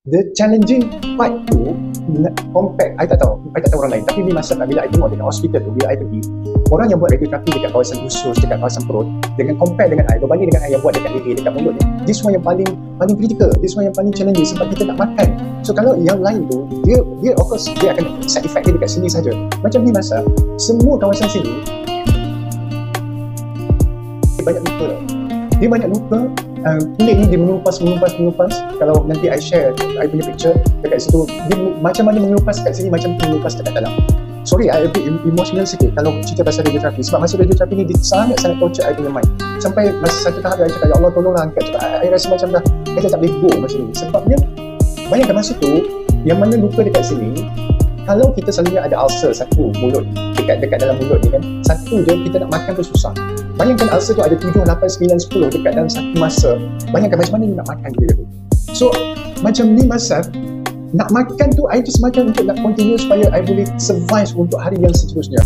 the challenging part tu compare, I tak tahu orang lain, tapi ni masa bila I tengok dekat hospital tu, bila I pergi, orang yang buat radioterapi dekat kawasan usus, dekat kawasan perut, dengan compare dengan I, berbanding dengan I yang buat dekat leher, dekat mulut ni, this one yang paling critical, this one yang paling challenging sebab kita nak makan. So kalau yang lain tu, dia of course dia akan side effect dia dekat sini saja. Macam ni masa semua kawasan sini dia banyak luka tau. Dia banyak luka, kulit ni dia mengelupas. Kalau nanti I share I punya picture dekat situ, dia macam mana mengelupas kat sini, macam mengelupas dekat dalam. Sorry, I a bit emotional sikit kalau cerita pasal radioterapi, sebab masa radioterapi ni dia sangat torture I punya mind. Sampai masa satu tahap I cakap, ya Allah tolonglah angkat, sebab I rasa macam dah I tak boleh go macam ni. Sebabnya bayangkan masa tu yang mana luka dekat sini, kalau kita selalunya ada ulcer satu mulut, dekat dalam mulut ni kan, satu je kita nak makan tu susah. Bayangkan ulcer tu ada 7, 8, 9, 10 dekat dalam satu masa. Bayangkan macam mana ni nak makan dia tu. So macam ni masa nak makan tu, I just makan untuk nak continue supaya I boleh survive untuk hari yang seterusnya.